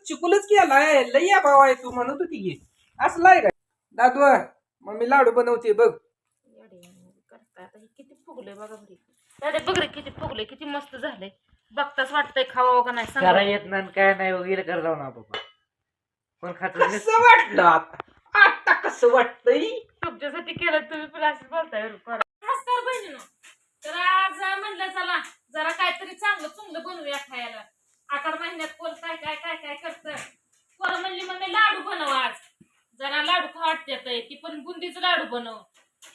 चिकुलच केलाय लई भाव आहे तू म्हणत होती की असलाय काय दादू मम्मी लाडू बनवते बघ करता आता हे किती फुगले बघा बरी दादा बघ रे किती फुगले किती मस्त झाले बघताच वाटतंय खावा का नाही करा सांगा येत नाही काय नाही वगैरे कर जाऊ ना बाबा पण खात कसं वाटलं आता आता कसं वाटतंय तुमच्यासाठी केलं तुम्ही पण असं बोलताय नमस्कार बहिणीनो तर आज म्हणलं चला जरा काहीतरी चांगलं चुंगलं बनवूया खायला आखाड महिन्यात कोण काय काय काय काय करतं कोण म्हणली मम्मी लाडू बनव आज जरा लाडू खा वाटते ती पण बुंदीचं लाडू बनव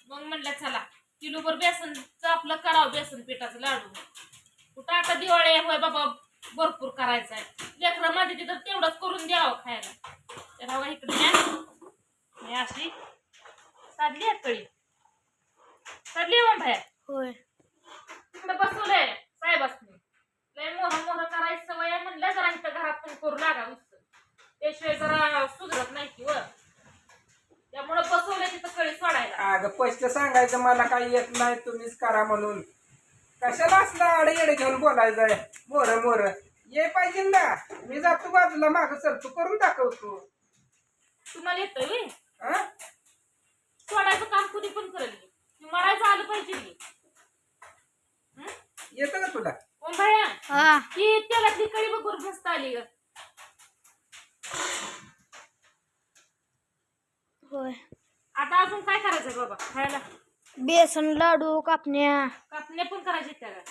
मग म्हणलं चला किलोभर बेसनचं आपलं करावं बेसन पिठाचं लाडू कुठं आता दिवाळी होय बाबा भरपूर करायचं आहे लेकरं माझे तिथं तेवढंच करून द्यावं खायला तर हवा इकडे मी अशी साधली आहे कळी साधली मग बाहेर होय इकडे बसवलंय साहेबासनी लय मोहर करायची सवय आहे म्हणलं जरा इथं घरात पण करू लागा नुसतं त्याशिवाय जरा सुधरत नाही की वर त्यामुळे बसवलंय तिथं कळी सोडायला अगं पैसे सांगायचं मला काही येत नाही तुम्हीच करा म्हणून कशाला असला आडे येडे घेऊन बोलायचंय मोर मोर ये पाहिजे ना मी जातो बाजूला माग सरतो करून दाखवतो तुम्हाला येतंय व्हय? हा सोडायचं काम कुणी पण करेल मरायचं आलं पाहिजे की येतं का तुला ओ भया हा ती तेलातली कळी बघून मस्त आली ग होय आता अजून काय करायचं बाबा खायला बेसन लाडू कापण्या कापण्या पण करायचे त्याला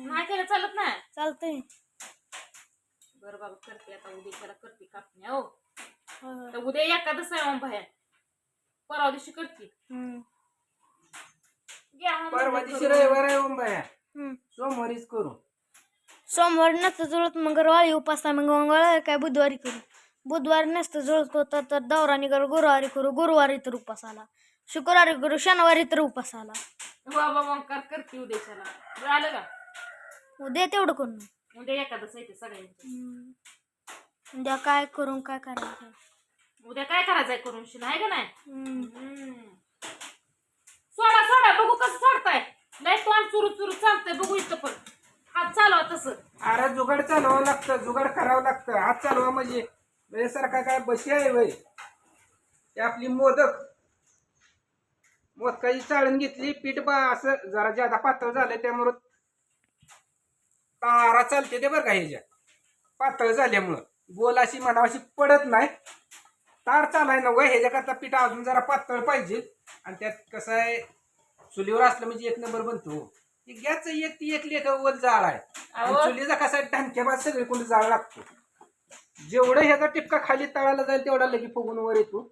नाही केलं चालत नाही चालतंय बरं बाबा करते आता उद्या त्याला करते कापण्या हो होय. तर उद्या एकादश आहे मग भया परवा दिवशी करते घ्या मग परवा म्हणलं दिवशी करून. रविवार आहे ओंबाया हम्म. सोमवारीच करू सोमवार नसतं जुळत मंगळवारी उपास आहे मग मंगळवारी काय बुधवारी करू बुधवारी नसतं जुळत होतं तर दौरानी करू गुरुवारी करू गुरुवारी तर उपास आला शुक्रवारी करू शनिवारी तर उपास आला बाबा मग करते उद्याच्याला झालं का उद्या तेवढं करून उद्या एकादश आहे ते सगळ्यांचं उद्या काय करून काय करायचं उद्या काय करायचंय करून शिन आहे का नाही हम्म. सोडा सोडा बघू कसं सोडताय नाही तोंड चुरू चुरू चालतंय बघू इथं पण हात चालवा तसं अरे जुगाड चालवावं लागतं जुगाड करावं लागतं हात चालवा म्हणजे वेळेसारखा काय बशी आहे वय ते आपली मोदक मोदकाची चाळण घेतली पीठ बा असं जरा जादा पातळ झालं त्यामुळं तारा चालते ते बरं का ह्याच्या पातळ झाल्यामुळं गोल अशी म्हणावशी पडत नाही तार चालाय ना वय ह्याच्याकरता पीठ अजून जरा पातळ पाहिजे आणि त्यात कसं आहे चुलीवर असलं म्हणजे एक नंबर बनतो गॅसचं एक लेख वर जाळ आहे आणि अहो. चुलीचा कसा ढांक्याबाद सगळे कोणी जाळ लागतो जेवढं ह्याचा टिपका खाली तळाला जाईल तेवढा लगी फुगून वर येतो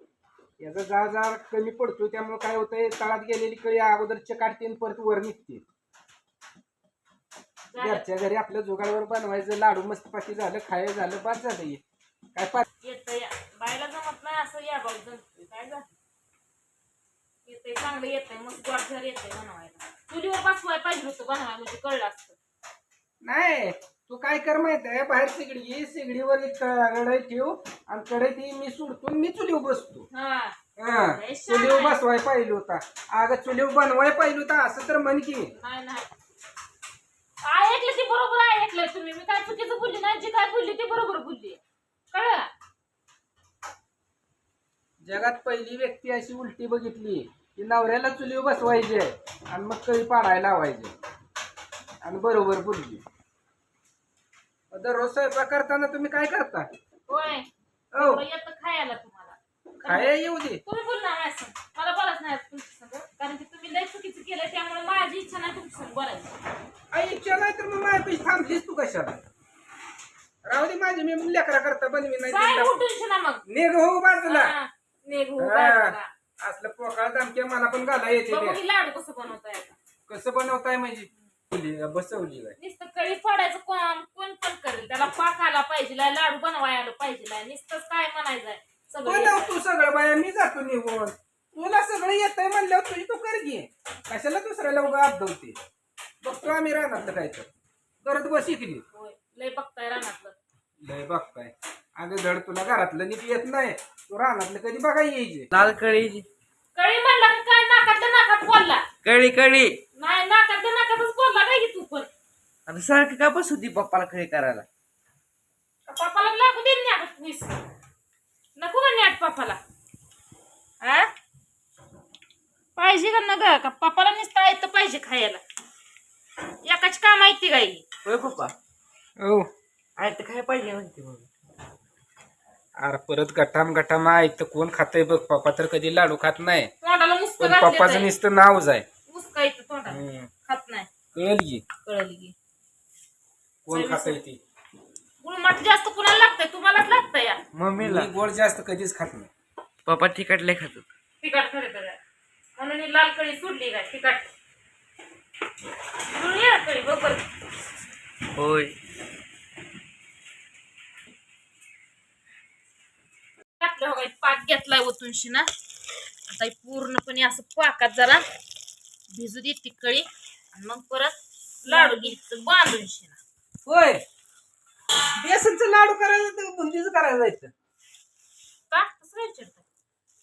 याचा जाळ जाळ कमी पडतो त्यामुळे काय होतंय तळात गेलेली कळी अगोदर चकाटते आणि परत वर निघते घरच्या घरी आपल्या जुगाडवर बनवायचं लाडू मस्त पाकी झालं खायला झालं बाद झालं हे काय येतंय बायला जमत नाही असं या भाऊ जमतंय काय झालं येतंय चांगलं येतंय मस्त गोडझर येतंय बनवायला चुलीवर बसवाय पाहिजे होतं बनवाय म्हणजे कळलं असतं नाही तू काय कर माहित आहे बाहेर शेगडीवर एक कढई ठेव आणि कढई मी सोडतो मी चुलीवर बसतो हा हा चुलीवर बसवाय पाहिजे होता अगं चुलीवर बनवाय पाहिजे होता असं तर म्हण की नाही नाही ऐकलं ती बरोबर ऐकलंय तुम्ही मी काय चुकीचं बोलली नाही जी काय बोलली ती बरोबर बोलली कळलं जगात पहिली व्यक्ती अशी उलटी बघितली की नवऱ्याला चुलीवर बसवायचे आणि मग कळी पाडायला लावायचे आणि बरोबर बोलली दररोज स्वयंपाक करताना तुम्ही काय करता होय हो एवढं येतं खायला तुम्हाला खाया येऊ दे तुम्ही बोलणार नाही असं मला बोलायच नाही तुमच्या संग कारण की तुम्ही लय चुकीचं केलं त्यामुळे माझी इच्छा नाही तुमच्या संग बोलायची आई इच्छा नाही तर मग माझ्यापेक्षा थांबलीस तू कशाला राहू दे माझी मी लेकरा करता बनवी काय नाही उठून ना मग निघ हो बाजूला हा, निघू हा. बाजूला. असलं पोकळ दमक्या मला पण घाला येते बघू ते. की लाडू कसं बनवताय आता कसं बनवताय म्हणजे बसवली बाई. नुसतं कळी फोडायचं कोण पण करेल त्याला पाक आला पाहिजे लाडू बनवाय आलं पाहिजे नुसतंच काय म्हणायचंय सगळं बनव तू सगळं बाया मी जातो निघून तुला सगळं येतंय म्हणल्यावर तुझी तू कर घे कशाला दुसऱ्याला उगा अपदवते बघतो आम्ही राहणार काय तर करत बस इकली होय, लय बघताय रानातलं लय बघताय अगं धड तुला घरातलं नीट येत नाही तू राहणातलं कधी बघा यायचे लाल कळी कळी म्हणला की काय नाकातल्या नाकात बोलला कळी कळी नाही नाकातल्या नाकातच बोलला काय की तू पण आता सारखं का बस होती पप्पाला कळी करायला पप्पाला लागू दे ना वीस पाहिजे का ना ग का पप्पाला नुसतं येतं पाहिजे खायला एकाच काम आहे ती गाई होय पप्पा हो आहे तर काय पाहिजे म्हणते मग अरे परत गटाम ऐकतं कोण खातंय बघ. पप्पा तर कधी लाडू खात नाही, तोंडाला मुस्क पण पप्पाचं नुसतं नावच आहे. मुस्का येतं तोंडाला खात नाही कळल की कळलं की कोण खातंय ती. गुळमट जास्त कुणाला लागतंय तुम्हालाच लागतंय या मम्मीला मी गोड जास्त कधीच खात नाही. पप्पा तिखट लय खातात तिखट खरे तर म्हणून ही लाल कळी सोडली काय तिखट जुळली कळी बरोबर होय टाकलं हो पाक घेतलाय ओतूनशी ना आता ही पूर्णपणे असं पाकात जरा भिजू दे ती कळी आणि मग परत लाडू घ्यायचं बांधून शिना होय बेसनचं लाडू करायचं तर बुंदीचं करायला जायचं. का कसं काय विचारताय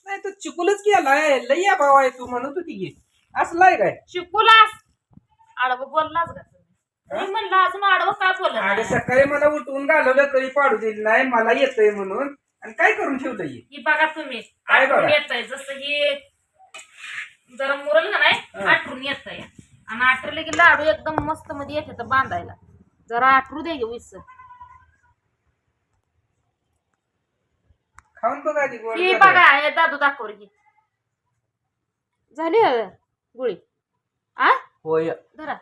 नाही तर चिकुलच केलाय. लई या भाव आहे तू म्हणत होती की असलाय काय. शिकूलास आडवं बोललाच का तुम्ही मी म्हणलं अजून आडवं काय अगं बोलला सकाळी मला उठवून घालवलं कळी पाडू दिली नाही, मला येतंय म्हणून. आणि काय करून ठेवलं ही. ही बघा तुम्ही काय बघा? आठवून येतंय जसं की जरा मुरल का नाही हा. आठवून येतंय आणि आठवले की लाडू एकदम मस्त मध्ये येते बांधायला जरा आठवू दे विस खाऊन बघा आधी गोड ही झालंय. बघा हे दादू दाखवर घे झाली हं गुळी आ होय धरा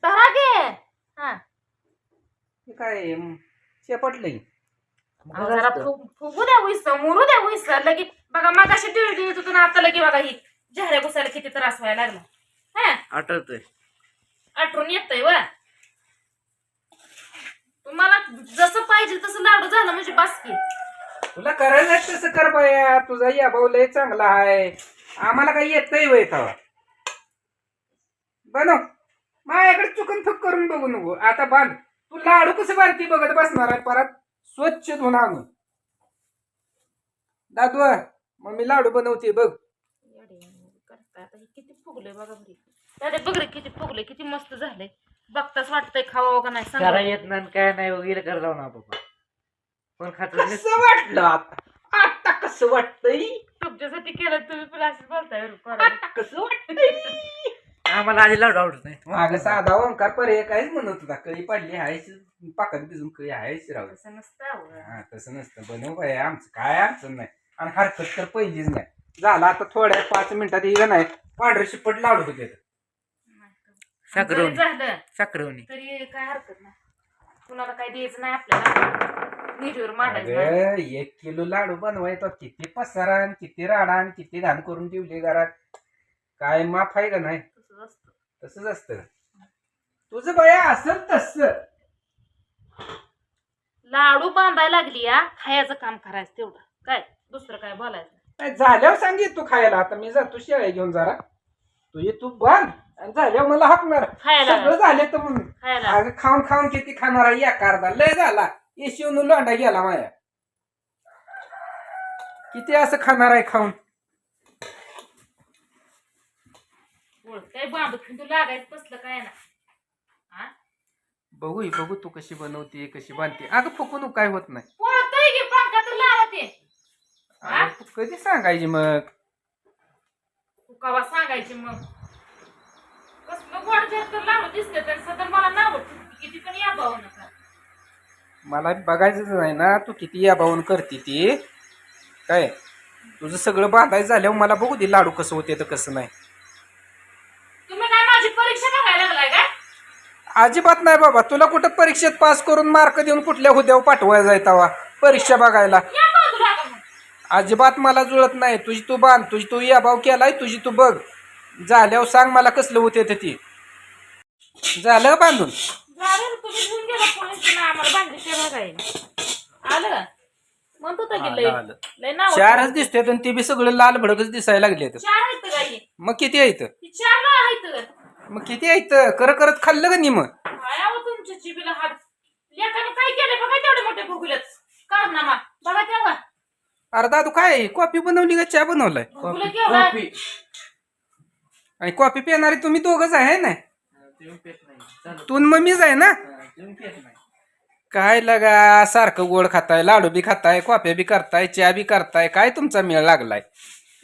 धरा घे हा हे काय शेपटलंय. अहो, जरा फुगू द्या उईस मुरू द्या उईस लगे बघा मग अशी टिळी येत होतो ना आता लगे बघा ही झहऱ्या घुसायला किती त्रास व्हायला लागला हा आठवतोय आठवून येतंय व तुम्हाला जसं पाहिजे तसं लाडू झालं म्हणजे बस की तुला करायचं तसं कर बाया. तुझा या भाऊ लय चांगला आहे. आम्हाला काही येतंय वय तवा बनव. माझ्याकडे चुकून फक करून बघू नको. आता बांध. तू लाडू कसं बांधती बघत बसणार आहे परत स्वच्छ धुवून आणून. दादू मग मी लाडू बनवते बघ. आता हे किती फुगले बघा बरी अरे बघ रे किती फुगले किती मस्त झाले बघताच वाटतंय खावा का नाही करा सांगा येत नाही काय नाही वगैरे कर जाऊ ना पप्पा पण खात कसं वाटलं आता. आता कसं वाटतंय. तुमच्यासाठी केलं तुम्ही पण असं बोलताय आता कसं वाटतंय. आम्हाला आधी लाडू आवडत नाही अगं साधा ओंकार पर्याय काहीच म्हणत होता. कळी पडली आहेच पाकात भिजून कळी आहेच राहू. तसं नसतं अहो. हा तसं नसतं. बनव बाय आमचं काय अडचण नाही. आणि हरकत तर पहिलीच नाही. झाला आता थोड्या 5 मिनिटात येईल नाही पांढरे शिपट लाडू होते. जरी झालं साखरवणी तरी काय हरकत नाही कुणाला काय द्यायचं नाही आपल्याला निरीवर मांडायचं नाही. अगं 1 किलो लाडू बनवायचा किती पसारा आणि किती राडा आणि किती घाण करून ठेवली घरात. काय माफ आहे का नाही. तसंच असतं. तसंच असतं. तुझं बाया असेल तसं. लाडू बांधायला लागली या खायचं काम करायचं तेवढं काय दुसरं काय बोलायचं काय झाल्यावर सांगित तू खायला. आता मी जातो शेळ्या घेऊन जरा. तू ये तू बांध आणि झाल्यावर मला हाकणार. खायला सगळं झाले तर म्हणून. खायला अगं खाऊन खाऊन किती खाणार आहे. एका अर्धा लय झाला. येशीवून लोंढा गेला माया. किती असं खाणार आहे खाऊन. बोल काय बांधू खिंडू लागायचं तसलं काय ना हा बघू तू कशी बनवते कशी बांधते. अगं फुकून काय होत नाही. पळतय की पंखातून लावते अगं, तू कधी सांगायची मग. कवा सांगायची मग कसलं गोड तर लावलं दिसते तर सदर मला नाव किती पण या भाऊ नका मला बघायचंच नाही ना तू किती या भाऊन करते ती. काय तुझं सगळं बांधायचं झाल्यावर मला बघू दे लाडू कसं होते तर कसं नाही. तुम्ही काय माझी परीक्षा बघायला लागलाय काय अजिबात नाही बाबा. तुला कुठं परीक्षेत पास करून मार्क देऊन कुठल्या हुद्यावर पाठवायला जायतावा परीक्षा बघायला. या बाजू लागा मग अजिबात मला जुळत नाही. तुझी तू बांध. तुझी तू या भाऊ केलाय तुझी तू बघ. झाल्यावर सांग मला कसलं होते तर ती. झालं बांधून. झालं तुम्ही घेऊन गेला पोलीस आम्हाला बांधली बघायला आलं म्हणत होतं की लय आलं. लय नाव 4च दिसते आणि ते बी सगळं लाल भडकच दिसायला लागले. 4 आहेत गाई मग किती आहेत. ही 4 ना आहेत मग किती आहेत. करत खाल्लं का निम. काय आहो तुमच्या चिबीला हात लेकाने काय केलं बघा तेवढे मोठे भुगुलेच कारनामा बघा तेव्हा अरे दादू काय कॉफी बनवली का चहा बनवलाय. भुगुले केवढा आणि कॉफी पिणारी तुम्ही दोघच आहे ना. तुम्ही पेत नाही तू न मम्मीच आहे ना. तुम्ही पेत नाही काय लगा सारखं गोड खाताय लाडू बी खाताय कॉफी बी करताय चहा बी करताय काय तुमचा मेळ लागलाय.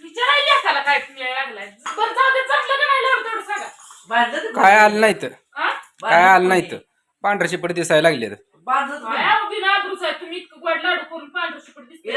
विचारायला लेकाला तुम्हाला काय मिळायला लागलाय बरं जाऊ दे चांगलं का नाही एवढं तेवढं सांगा काय आलं नाही तर हा? काय आलं नाही तर पांढरे शिपट दिसायला लागले काय अहो, बिना आबरूच आहे तुम्ही इतकं गोड लाडू करून पांढरं शिपट दिसते